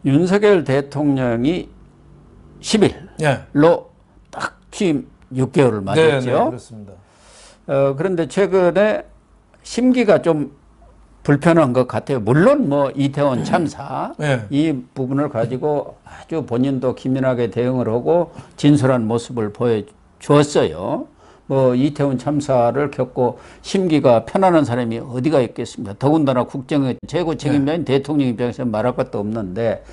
윤석열 대통령이 10일로 예. 딱 취임 6개월을 맞았죠. 네, 그렇습니다. 그런데 최근에 심기가 좀 불편한 것 같아요. 물론 뭐 이태원 참사 네. 이 부분을 가지고 아주 본인도 기민하게 대응을 하고 진솔한 모습을 보여주었어요. 뭐 이태원 참사를 겪고 심기가 편안한 사람이 어디가 있겠습니까? 더군다나 국정의 최고 책임자인 대통령 입장에서 말할 것도 없는데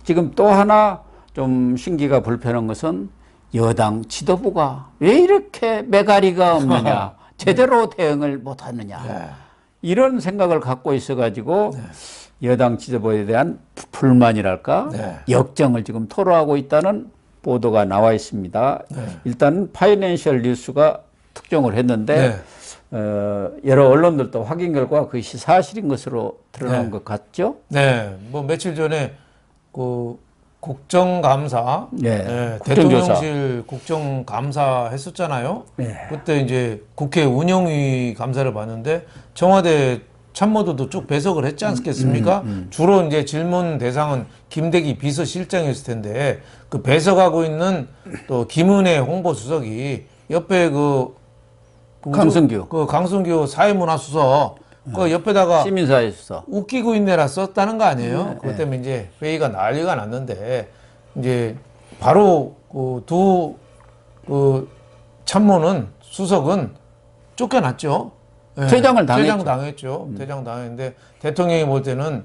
지금 또 하나 좀 심기가 불편한 것은 여당 지도부가 왜 이렇게 매가리가 없느냐, 제대로 대응을 못하느냐 이런 생각을 갖고 있어가지고 여당 지도부에 대한 불만이랄까 역정을 지금 토로하고 있다는 보도가 나와 있습니다. 일단 파이낸셜 뉴스가 특종을 했는데 여러 언론들도 확인 결과 그것이 사실인 것으로 드러난 것 같죠? 네, 뭐 며칠 전에 그 국정감사, 국정조사. 대통령실 국정감사 했었잖아요. 그때 이제 국회 운영위 감사를 봤는데 청와대 참모들도 쭉 배석을 했지 않겠습니까? 주로 이제 질문 대상은 김대기 비서실장이었을 텐데 그 배석하고 있는 또 김은혜 홍보수석이 옆에 강승규 사회문화수석 그 옆에다가 시민사회수석 웃기고 있네라 썼다는 거 아니에요? 그것 때문에 이제 회의가 난리가 났는데 이제 바로 두 참모는 수석은 쫓겨났죠. 퇴장을 당했죠. 퇴장 당했는데 대통령이 볼 때는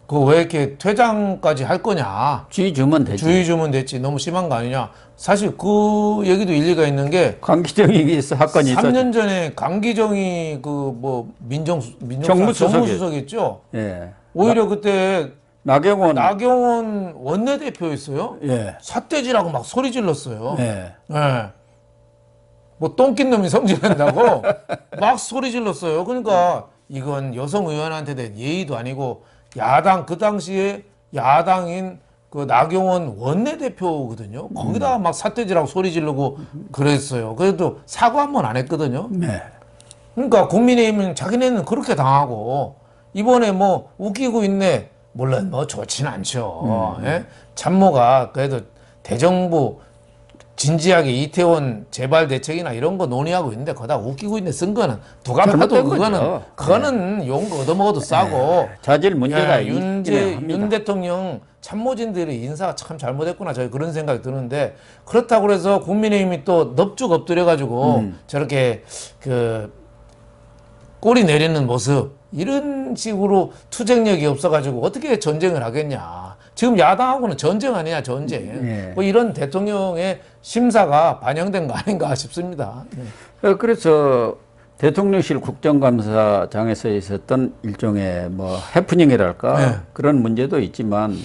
그 왜 이렇게 퇴장까지 할 거냐? 주의 주면 되지. 주의 주면 됐지. 너무 심한 거 아니냐? 사실 그 얘기도 일리가 있는 게 강기정이 사건이 있었죠. 3년 전에 강기정이 정무수석 있죠. 예. 오히려 그때 나경원 원내대표였어요. 예. 삿대질하고 막 소리 질렀어요. 예. 예. 뭐 똥낀 놈이 성질낸다고 막 소리 질렀어요. 그러니까 이건 여성 의원한테 대한 예의도 아니고 그 당시에 야당인 그 나경원 원내대표거든요. 거기다가 막 삿대질하고 소리 지르고 그랬어요. 그래도 사과 한 번 안 했거든요. 네. 그러니까 국민의힘은 자기네는 그렇게 당하고 이번에 뭐 웃기고 있네. 물론 뭐 좋지는 않죠. 예? 참모가 그래도 대정부 진지하게 이태원 재발 대책이나 이런 거 논의하고 있는데 거기다 웃기고 있네 쓴 거는 누가 봐도 그거는 용 얻어먹어도 싸고 자질 문제가 윤 대통령 참모진들의 인사가 참 잘못했구나 저희 그런 생각이 드는데 그렇다고 그래서 국민의힘이 또 넙죽 엎드려가지고 저렇게 그 꼬리 내리는 모습 이런 식으로 투쟁력이 없어가지고 어떻게 전쟁을 하겠냐. 지금 야당하고는 전쟁 아니냐 전쟁. 뭐 이런 대통령의 심사가 반영된 거 아닌가 싶습니다. 그래서 대통령실 국정감사장에서 있었던 일종의 뭐 해프닝이랄까 그런 문제도 있지만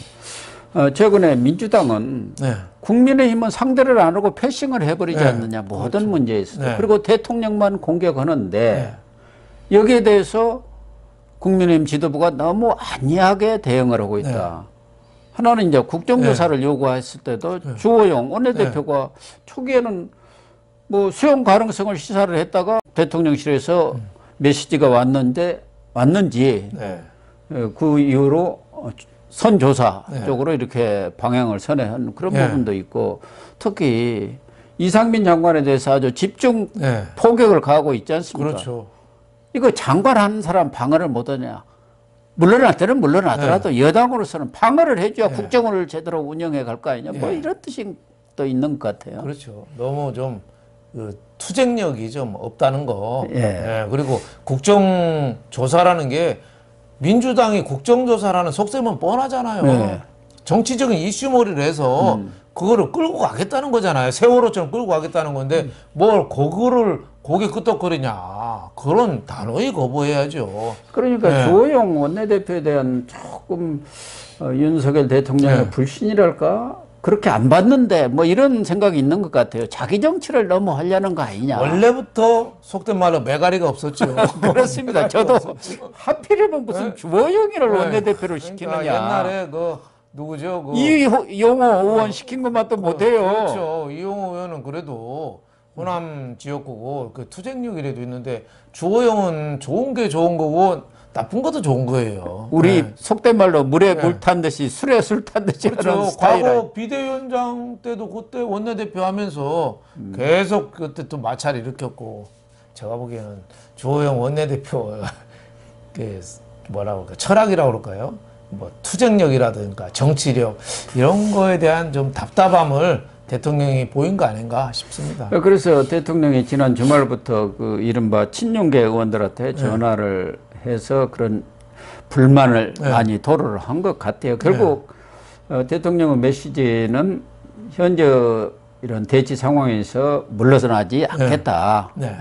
최근에 민주당은 국민의힘은 상대를 안 하고 패싱을 해버리지 않느냐 모든 문제에 있어서 그리고 대통령만 공격하는데 여기에 대해서 국민의힘 지도부가 너무 안이하게 대응을 하고 있다. 하나는 이제 국정조사를 요구했을 때도 주호영 원내대표가 초기에는 뭐 수용 가능성을 시사를 했다가 대통령실에서 메시지가 왔는지 그 이후로 선조사 쪽으로 이렇게 방향을 선회한 그런 부분도 있고 특히 이상민 장관에 대해서 아주 집중 포격을 가하고 있지 않습니까? 그렇죠. 이거 장관 한 사람 방어를 못하냐. 물러날 때는 물러나더라도 여당으로서는 방어를 해줘야 국정을 제대로 운영해 갈 거 아니냐. 뭐 이런 뜻이 또 있는 것 같아요. 그렇죠. 너무 좀 투쟁력이 좀 없다는 거. 그리고 국정조사라는 게 민주당이 국정조사라는 속셈은 뻔하잖아요. 정치적인 이슈몰이를 해서 그거를 끌고 가겠다는 거잖아요. 세월호처럼 끌고 가겠다는 건데 뭘 그거를 고개 끄덕거리냐. 그런 단호히 거부해야죠. 그러니까 주호영 원내대표에 대한 조금 윤석열 대통령의 불신이랄까? 그렇게 안 봤는데 뭐 이런 생각이 있는 것 같아요. 자기 정치를 너무 하려는 거 아니냐. 원래부터 속된 말로 매가리가 없었죠. 그렇습니다. 저도 하필이면 무슨 주호영이를 원내대표를 시키느냐. 옛날에 누구죠? 이용호 의원 시킨 것만 또 못해요. 그렇죠. 이용호 의원은 그래도 호남 지역구고 그 투쟁력이라도 있는데 주호영은 좋은 게 좋은 거고 나쁜 것도 좋은 거예요. 우리 네. 속된 말로 물에 네. 물 탄 듯이 술에 술 탄 듯이 하는 그렇죠. 스타일. 과거 비대위원장 때도 그때 원내대표 하면서 계속 그때 또 마찰 일으켰고 제가 보기에는 주호영 원내대표 그 뭐라고 할까 철학이라고 그럴까요? 뭐 투쟁력이라든가 정치력 이런 거에 대한 좀 답답함을 대통령이 보인 거 아닌가 싶습니다. 그래서 대통령이 지난 주말부터 그 이른바 친윤계 의원들한테 전화를 해서 그런 불만을 많이 토로를 한 것 같아요. 결국 대통령의 메시지는 현재 이런 대치 상황에서 물러서나지 않겠다. 네.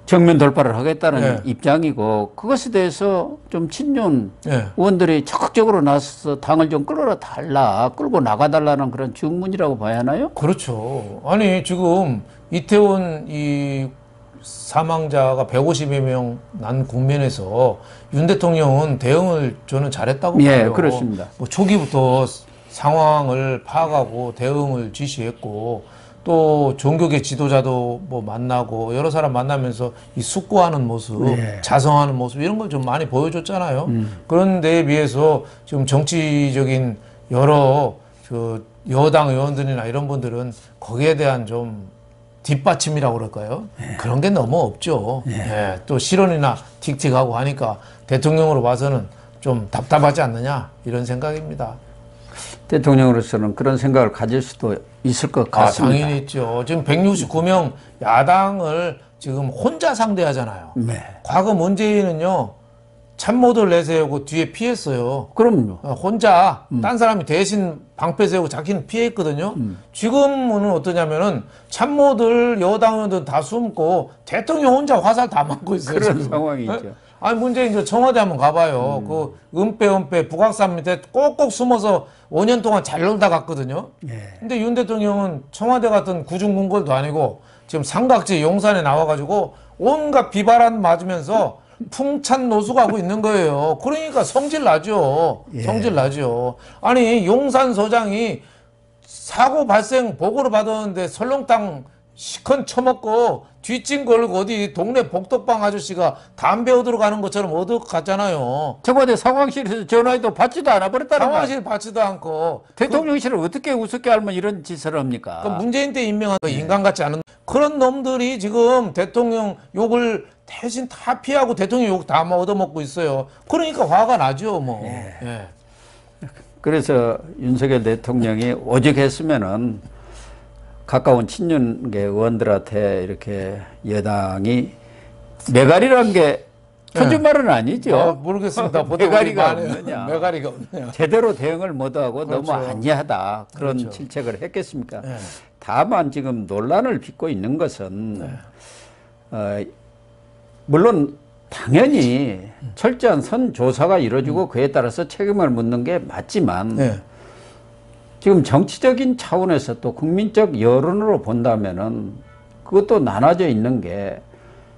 정면 돌파를 하겠다는 네. 입장이고 그것에 대해서 좀 친윤 네. 의원들이 적극적으로 나서서 당을 좀 끌고 나가달라는 그런 주문이라고 봐야 하나요? 그렇죠. 아니 지금 이태원 이 사망자가 150여 명 난 국면에서 윤 대통령은 대응을 저는 잘했다고 봐요. 예, 그렇습니다. 뭐 초기부터 상황을 파악하고 대응을 지시했고 또 종교계 지도자도 뭐 만나고 여러 사람 만나면서 이 숙고하는 모습, 자성하는 모습 이런 걸 좀 많이 보여줬잖아요. 그런 데에 비해서 지금 정치적인 여러 그 여당 의원들이나 이런 분들은 거기에 대한 좀 뒷받침이라고 그럴까요? 그런 게 너무 없죠. 예, 또 실언이나 틱틱하고 하니까 대통령으로 봐서는 좀 답답하지 않느냐 이런 생각입니다. 대통령으로서는 그런 생각을 가질 수도 있을 것 같습니다. 당연히 있죠. 지금 169명 야당을 지금 혼자 상대하잖아요. 네. 과거 문재인은요 참모들 내세우고 뒤에 피했어요. 그럼요. 혼자 딴 사람이 대신 방패 세우고 자기는 피했거든요. 지금은 어떠냐면은 참모들 여당 의원들 다 숨고 대통령 혼자 화살 다 맞고 있어요. 그런 지금. 상황이죠. 아니 문재인 저 청와대 한번 가봐요. 그 은폐 북악산 밑에 꼭꼭 숨어서 5년 동안 잘 놀다 갔거든요. 근데 윤 대통령은 청와대 같은 구중궁궐도 아니고 지금 삼각지 용산에 나와가지고 온갖 비바람 맞으면서 풍찬 노숙하고 있는 거예요. 그러니까 성질 나죠. 성질 나죠. 아니 용산서장이 사고 발생 보고를 받았는데 설렁탕 시컨 처먹고 뒷짐 걸고 어디 동네 복덕방 아저씨가 담배 얻으러 가는 것처럼 얻어 갔잖아요. 청와대 상황실에서 전화해도 받지도 않아 버렸다는 거. 상황실 받지도 않고 대통령실을 어떻게 우습게 알면 이런 짓을 합니까? 그 문재인 때 임명한 그 인간 같지 않은 그런 놈들이 지금 대통령 욕을 대신 다 피하고 대통령 욕 다 얻어먹고 있어요. 그러니까 화가 나죠, 뭐. 예. 그래서 윤석열 대통령이 오죽했으면은 가까운 친윤계 의원들한테 이렇게 여당이 메가리란 게 표준말은 아니죠. 모르겠습니다. 메가리가 없느냐. 메가리가 없느냐. 제대로 대응을 못하고 그렇죠. 너무 안이하다 그런 그렇죠. 질책을 했겠습니까? 네. 다만 지금 논란을 빚고 있는 것은 물론 당연히 철저한 선조사가 이루어지고 그에 따라서 책임을 묻는 게 맞지만 네. 지금 정치적인 차원에서 또 국민적 여론으로 본다면은 그것도 나눠져 있는 게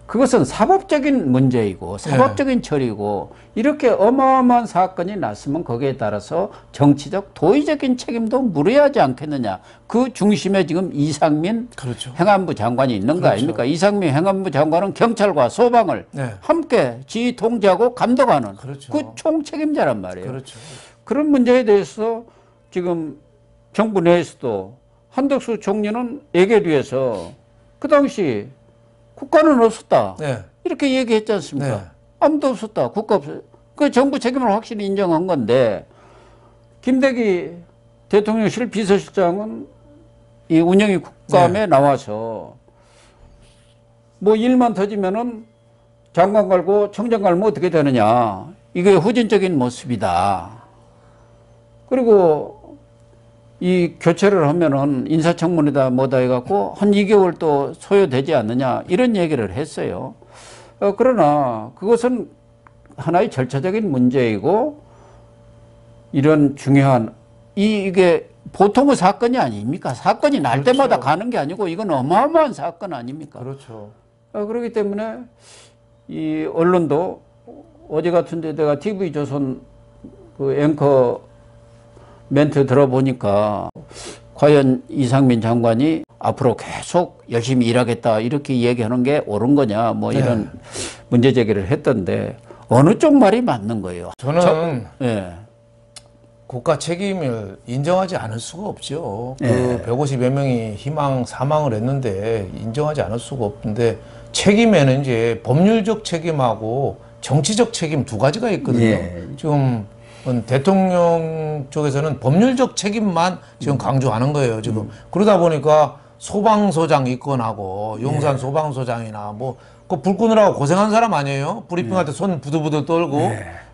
그것은 사법적인 문제이고 사법적인 처리고 이렇게 어마어마한 사건이 났으면 거기에 따라서 정치적 도의적인 책임도 물어야 하지 않겠느냐. 그 중심에 지금 이상민 그렇죠. 행안부 장관이 있는 거 아닙니까? 이상민 행안부 장관은 경찰과 소방을 함께 지휘 통제하고 감독하는 그렇죠. 그 총책임자란 말이에요. 그렇죠. 그런 문제에 대해서 지금 정부 내에서도 한덕수 총리는 예결위에서 그 당시 국가는 없었다. 이렇게 얘기했지 않습니까? 아무도 없었다. 국가 없었다. 그 정부 책임을 확실히 인정한 건데 김대기 대통령실 비서실장은 이 운영위 국감에 나와서 뭐 일만 터지면은 장관 갈고 청장 갈면 어떻게 되느냐. 이게 후진적인 모습이다. 그리고 이 교체를 하면은 인사청문회다 뭐다 해갖고 한 2개월 또 소요되지 않느냐 이런 얘기를 했어요. 그러나 그것은 하나의 절차적인 문제이고 이런 중요한 이게 보통의 사건이 아닙니까? 사건이 날 때마다 가는 게 아니고 이건 어마어마한 사건 아닙니까? 그렇죠. 그렇기 때문에 이 언론도 어제 같은데 내가 TV조선 그 앵커 멘트 들어보니까 과연 이상민 장관이 앞으로 계속 열심히 일하겠다 이렇게 얘기하는 게 옳은 거냐 뭐 이런 문제 제기를 했던데 어느 쪽 말이 맞는 거예요? 저는 예. 국가 책임을 인정하지 않을 수가 없죠. 예. 그 150여 명이 사망을 했는데 인정하지 않을 수가 없는데 책임에는 이제 법률적 책임하고 정치적 책임 두 가지가 있거든요. 예. 지금 대통령 쪽에서는 법률적 책임만 지금 강조하는 거예요. 지금 그러다 보니까 소방소장 입건하고 용산 소방소장이나 뭐 그 불 끄느라고 고생한 사람 아니에요? 브리핑할 때 손 부들부들 떨고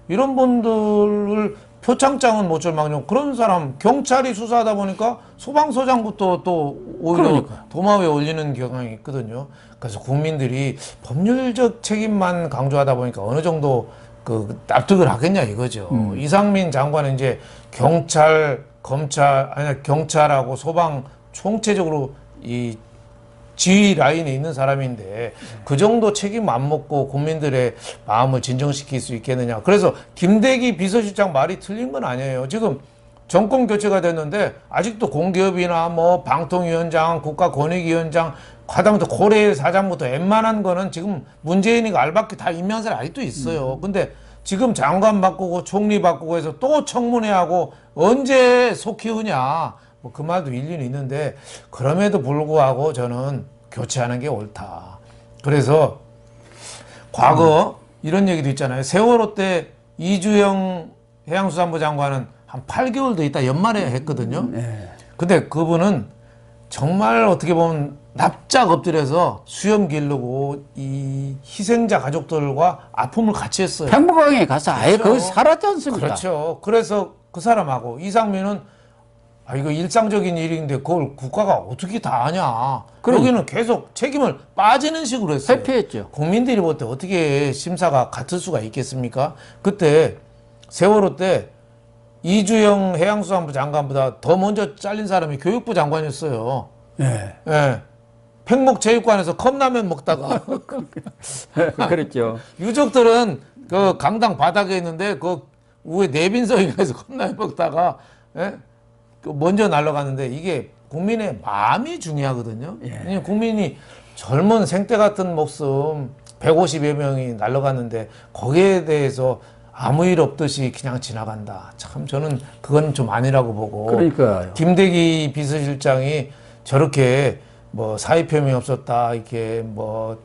이런 분들을 표창장은 못줄망정 그런 사람 경찰이 수사하다 보니까 소방서장부터 또 오히려 도마 위에 올리는 경향이 있거든요. 그래서 국민들이 법률적 책임만 강조하다 보니까 어느 정도 그 납득을 하겠냐 이거죠. 이상민 장관은 이제 경찰, 검찰 아니 경찰하고 소방 총체적으로 이 지휘 라인에 있는 사람인데 그 정도 책임 안 먹고 국민들의 마음을 진정시킬 수 있겠느냐. 그래서 김대기 비서실장 말이 틀린 건 아니에요. 지금 정권 교체가 됐는데 아직도 공기업이나 뭐 방통위원장, 국가권익위원장, 하다못해 고래 사장부터 웬만한 거는 지금 문재인이 알박기 다 임명한 사람이 아직도 있어요. 근데 지금 장관 바꾸고 총리 바꾸고 해서 또 청문회하고 언제 속 키우냐. 뭐 그 말도 일리는 있는데 그럼에도 불구하고 저는 교체하는 게 옳다. 그래서 과거 이런 얘기도 있잖아요. 세월호 때 이주영 해양수산부 장관은 한 8개월 더 있다 연말에 했거든요. 근데 그분은 정말 어떻게 보면 납작 엎드려서 수염 기르고 이 희생자 가족들과 아픔을 같이 했어요. 평범하게 가서 아예 그렇죠. 거기 살았지 않습니까? 그렇죠. 그래서 그 사람하고 이상민은 이거 일상적인 일인데 그걸 국가가 어떻게 다 아냐. 여기는 계속 책임을 빠지는 식으로 했어요. 회피했죠. 국민들이 볼 때 어떻게 심사가 같을 수가 있겠습니까? 그때 세월호 때 이주영 해양수산부 장관보다 더 먼저 잘린 사람이 교육부 장관이었어요. 예. 예. 팽목체육관에서 컵라면 먹다가 그랬죠. 유족들은 그 강당 바닥에 있는데 그 위에 내빈석에서 컵라면 먹다가 예? 먼저 날아갔는데 이게 국민의 마음이 중요하거든요. 왜냐면 국민이 젊은 생떼 같은 목숨 150여 명이 날아갔는데 거기에 대해서 아무 일 없듯이 그냥 지나간다. 참 저는 그건 좀 아니라고 보고. 그러니까요. 김대기 비서실장이 저렇게 뭐 사의 표명이 없었다. 이렇게 뭐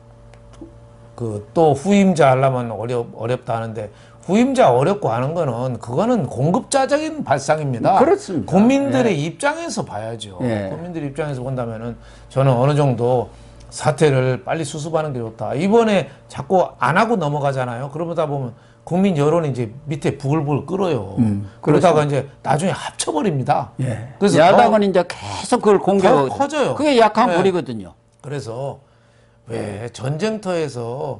그 또 후임자 하려면 어렵다 하는데 후임자 어렵고 하는 거는 그거는 공급자적인 발상입니다. 그렇습니다. 국민들의 입장에서 봐야죠. 국민들 입장에서 본다면은 저는 어느 정도 사태를 빨리 수습하는 게 좋다. 이번에 자꾸 안 하고 넘어가잖아요. 그러다 보면 국민 여론이 이제 밑에 부글부글 끓어요. 그러다가 이제 나중에 합쳐버립니다. 그래서 야당은 이제 계속 그걸 공격. 커져요. 그게 약한 불이거든요. 그래서 왜 전쟁터에서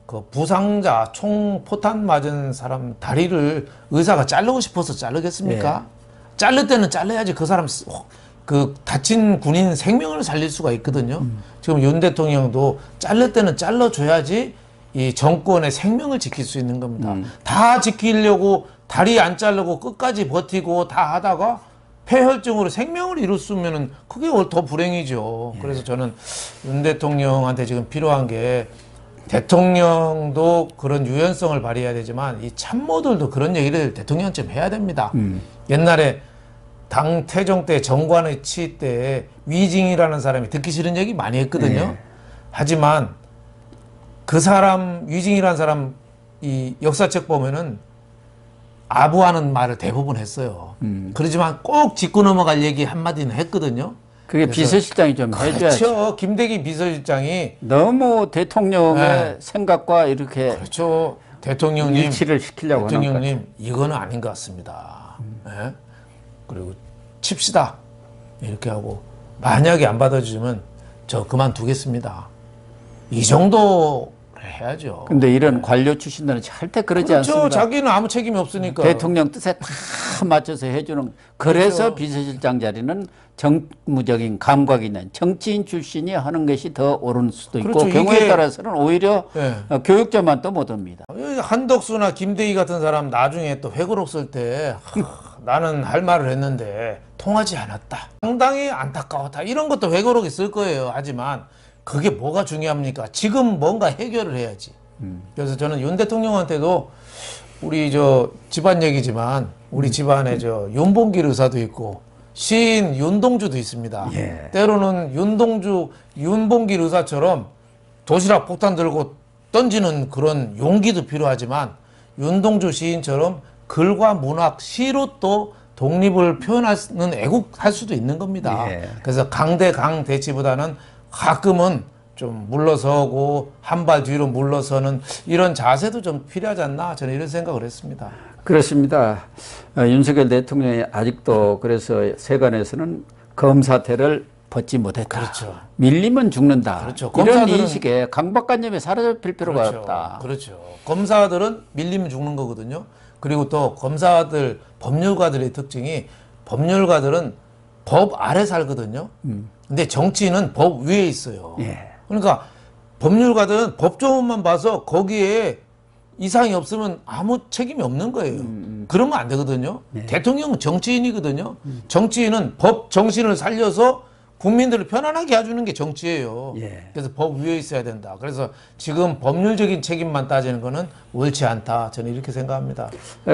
그 부상자 총 포탄 맞은 사람 다리를 의사가 자르고 싶어서 자르겠습니까? 자를 때는 잘라야지 그 사람 그 다친 군인 생명을 살릴 수가 있거든요. 지금 윤 대통령도 자를 때는 잘라줘야지 이 정권의 생명을 지킬 수 있는 겁니다. 다 지키려고 다리 안 자르고 끝까지 버티고 다 하다가 폐혈증으로 생명을 잃었으면은 그게 더 불행이죠. 그래서 저는 윤 대통령한테 지금 필요한 게 대통령도 그런 유연성을 발휘해야 되지만 이 참모들도 그런 얘기를 대통령한테 해야 됩니다. 옛날에 당 태종 때 정관의 치 때 위징이라는 사람이 듣기 싫은 얘기 많이 했거든요. 하지만 그 사람 위징이라는 사람 이 역사책 보면은 아부하는 말을 대부분 했어요. 그러지만 꼭 짚고 넘어갈 얘기 한마디는 했거든요. 그게 비서실장이 좀 해줘야죠. 그렇죠. 김대기 비서실장이 너무 대통령의 생각과 이렇게 그렇죠. 대통령님 일치를 시키려고 하는 것 대통령님 이거는 아닌 것 같습니다. 예? 그리고 칩시다. 이렇게 하고 만약에 안 받아주면 저 그만두겠습니다. 이 정도 해야죠. 근데 이런 관료 출신들은 절대 그러지 그렇죠. 않습니다. 자기는 아무 책임이 없으니까. 대통령 뜻에 다 맞춰서 해주는. 그래서 그렇죠. 비서실장 자리는 정무적인 감각이 있는 정치인 출신이 하는 것이 더 옳은 수도 있고 그렇죠. 경우에 이게- 따라서는 오히려 네. 교육자만 또 못 옵니다. 한덕수나 김대희 같은 사람 나중에 또 회고록 쓸 때 나는 할 말을 했는데 통하지 않았다. 상당히 안타까웠다. 이런 것도 회고록에 쓸 거예요. 하지만 그게 뭐가 중요합니까? 지금 뭔가 해결을 해야지. 그래서 저는 윤 대통령한테도 우리 저 집안 얘기지만 우리 집안에 저 윤봉길 의사도 있고 시인 윤동주도 있습니다. 예. 때로는 윤봉길 의사처럼 도시락 폭탄 들고 던지는 그런 용기도 필요하지만 윤동주 시인처럼 글과 문학, 시로 또 독립을 표현하는 애국할 수도 있는 겁니다. 예. 그래서 강대강 대치보다는 가끔은 좀 물러서고 한 발 뒤로 물러서는 이런 자세도 좀 필요하지 않나 저는 이런 생각을 했습니다. 그렇습니다. 윤석열 대통령이 아직도 그래서 세간에서는 검사태를 벗지 못했다. 그렇죠. 밀리면 죽는다. 그렇죠. 이런 검사들은- 인식에 강박관념에 사라질 필요가 그렇죠. 없다. 그렇죠. 검사들은 밀리면 죽는 거거든요. 그리고 또 검사들, 법률가들의 특징이 법률가들은 법 아래 살거든요. 근데 정치인은 법 위에 있어요. 예. 그러니까 법률가들은 법조문만 봐서 거기에 이상이 없으면 아무 책임이 없는 거예요. 그러면 안 되거든요. 대통령은 정치인이거든요. 정치인은 법 정신을 살려서 국민들을 편안하게 해주는 게 정치예요. 예. 그래서 법 위에 있어야 된다. 그래서 지금 법률적인 책임만 따지는 거는 옳지 않다. 저는 이렇게 생각합니다.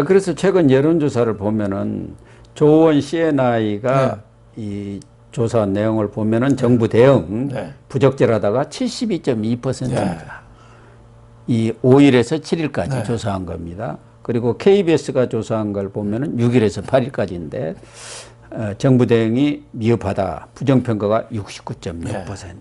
그래서 최근 여론조사를 보면은 조원 CNI가 이 조사 내용을 보면은 정부 대응 네. 부적절하다가 72.2%입니다. 이 5일에서 7일까지 네. 조사한 겁니다. 그리고 KBS가 조사한 걸 보면은 6일에서 8일까지인데 정부 대응이 미흡하다. 부정평가가 69.6%.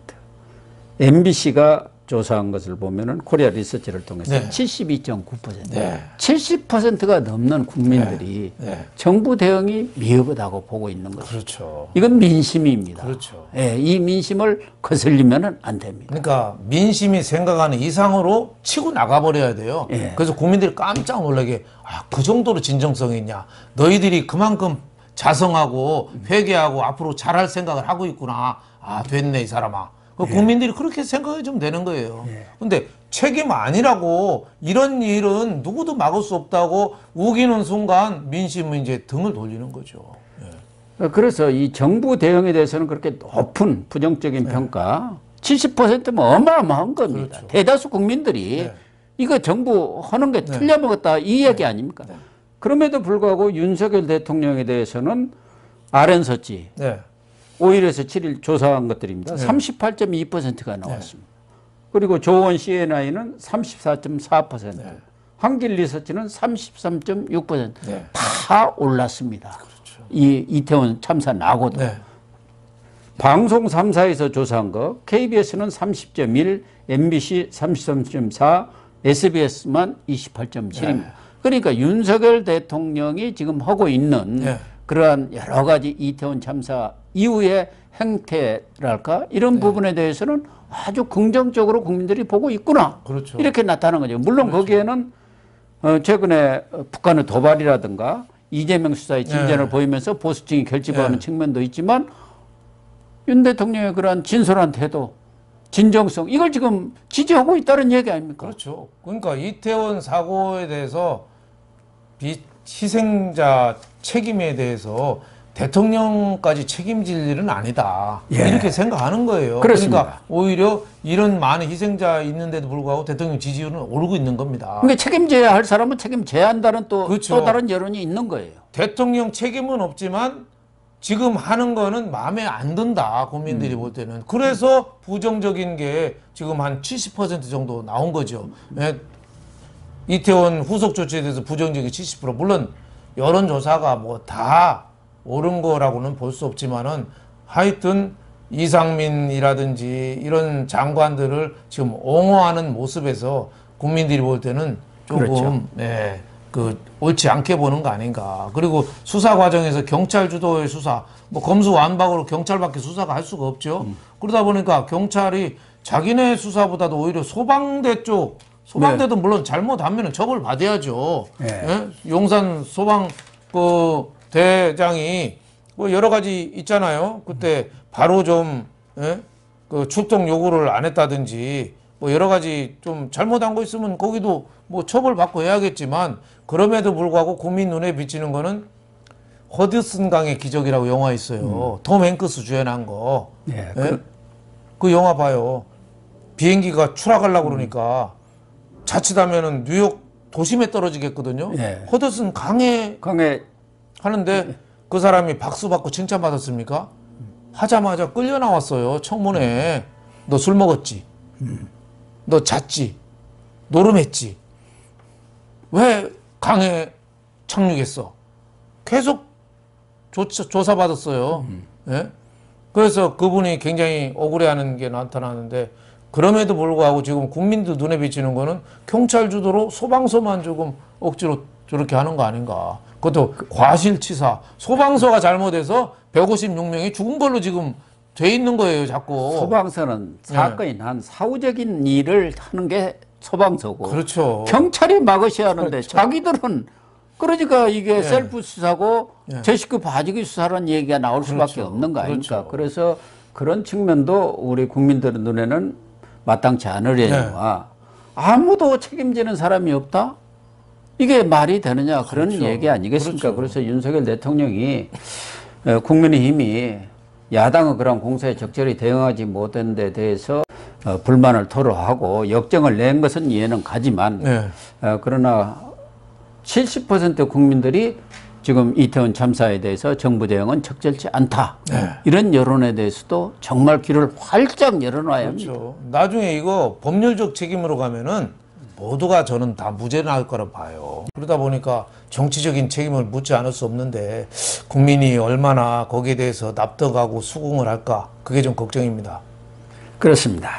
MBC가 조사한 것을 보면은 코리아 리서치를 통해서 네. 72.9%. 네. 70%가 넘는 국민들이 네. 정부 대응이 미흡하다고 보고 있는 거죠. 그렇죠. 이건 민심입니다. 그렇죠. 예, 이 민심을 거슬리면 안 됩니다. 그러니까 민심이 생각하는 이상으로 치고 나가버려야 돼요. 예. 그래서 국민들이 깜짝 놀라게 그 정도로 진정성이 있냐. 너희들이 그만큼 자성하고 회개하고 앞으로 잘할 생각을 하고 있구나. 됐네 이 사람아. 국민들이 그렇게 생각해 주면 되는 거예요. 근데 책임 아니라고 이런 일은 누구도 막을 수 없다고 우기는 순간 민심은 이제 등을 돌리는 거죠. 그래서 이 정부 대응에 대해서는 그렇게 높은 부정적인 평가 70%면 어마어마한 겁니다. 그렇죠. 대다수 국민들이 이거 정부 하는 게 틀려먹었다 이 얘기 아닙니까? 그럼에도 불구하고 윤석열 대통령에 대해서는 RN서치 네. 5일에서 7일 조사한 것들입니다. 38.2%가 나왔습니다. 그리고 조원 CNI는 34.4%, 한길 리서치는 33.6%, 네. 다 올랐습니다. 이 이태원 참사 나고도. 네. 방송 3사에서 조사한 거 KBS는 30.1, MBC 33.4, SBS만 28.7입니다. 그러니까 윤석열 대통령이 지금 하고 있는 그러한 여러 가지 이태원 참사 이후의 행태랄까 이런 부분에 대해서는 아주 긍정적으로 국민들이 보고 있구나. 그렇죠. 이렇게 나타나는 거죠. 물론 거기에는 최근에 북한의 도발이라든가 이재명 수사의 진전을 보이면서 보수층이 결집하는 측면도 있지만 윤 대통령의 그러한 진솔한 태도, 진정성 이걸 지금 지지하고 있다는 얘기 아닙니까? 그렇죠. 그러니까 이태원 사고에 대해서 희생자 책임에 대해서 대통령까지 책임질 일은 아니다. 이렇게 생각하는 거예요. 그렇습니다. 그러니까 오히려 이런 많은 희생자 있는데도 불구하고 대통령 지지율은 오르고 있는 겁니다. 그러니까 책임져야 할 사람은 책임져야 한다는 또 그렇죠. 다른 여론이 있는 거예요. 대통령 책임은 없지만 지금 하는 거는 마음에 안 든다. 국민들이 볼 때는. 그래서 부정적인 게 지금 한 70% 정도 나온 거죠. 이태원 후속 조치에 대해서 부정적인 70%. 물론 여론조사가 뭐 다 옳은 거라고는 볼 수 없지만은 하여튼 이상민이라든지 이런 장관들을 지금 옹호하는 모습에서 국민들이 볼 때는 조금 그렇죠. 옳지 않게 보는 거 아닌가. 그리고 수사 과정에서 경찰 주도의 수사, 뭐 검수완박으로 경찰밖에 수사가 할 수가 없죠. 그러다 보니까 경찰이 자기네 수사보다도 오히려 소방대 쪽, 소방대도 물론 잘못하면 처벌 받아야죠. 용산 소방 대장이 뭐 여러 가지 있잖아요. 그때 바로 좀 출동 요구를 안 했다든지 뭐 여러 가지 좀 잘못한 거 있으면 거기도 뭐 처벌 받고 해야겠지만 그럼에도 불구하고 국민 눈에 비치는 거는 허드슨 강의 기적이라고 영화 있어요. 톰 행크스 주연한 거. 예, 예? 그 영화 봐요. 비행기가 추락하려고 그러니까 자칫하면은 뉴욕 도심에 떨어지겠거든요. 예. 허드슨 강에 강에 하는데 그 사람이 박수 받고 칭찬받았습니까? 하자마자 끌려 나왔어요. 청문회에. 너 술 먹었지? 너 잤지? 노름했지? 왜 강에 착륙했어? 계속 조사받았어요. 예? 그래서 그분이 굉장히 억울해하는 게 나타나는데 그럼에도 불구하고 지금 국민들 눈에 비치는 거는 경찰 주도로 소방서만 조금 억지로 저렇게 하는 거 아닌가. 그것도 과실치사. 소방서가 잘못해서 156명이 죽은 걸로 지금 돼 있는 거예요, 자꾸. 소방서는 사건이 난 사후적인 일을 하는 게 소방서고. 그렇죠. 경찰이 막으셔야 하는데 자기들은 그러니까 이게 셀프 수사고 제 식구 봐주기 수사라는 얘기가 나올 수밖에 없는 거 아닙니까? 그래서 그런 측면도 우리 국민들의 눈에는 마땅치 않으려니와 아무도 책임지는 사람이 없다? 이게 말이 되느냐 그런 얘기 아니겠습니까? 그래서 윤석열 대통령이 국민의힘이 야당의 그런 공세에 적절히 대응하지 못한 데 대해서 불만을 토로하고 역정을 낸 것은 이해는 가지만 그러나 70% 국민들이 지금 이태원 참사에 대해서 정부 대응은 적절치 않다. 이런 여론에 대해서도 정말 귀를 활짝 열어놔야 합니다. 나중에 이거 법률적 책임으로 가면은 모두가 저는 다 무죄 나올 거라 봐요. 그러다 보니까 정치적인 책임을 묻지 않을 수 없는데 국민이 얼마나 거기에 대해서 납득하고 수긍을 할까 그게 좀 걱정입니다. 그렇습니다.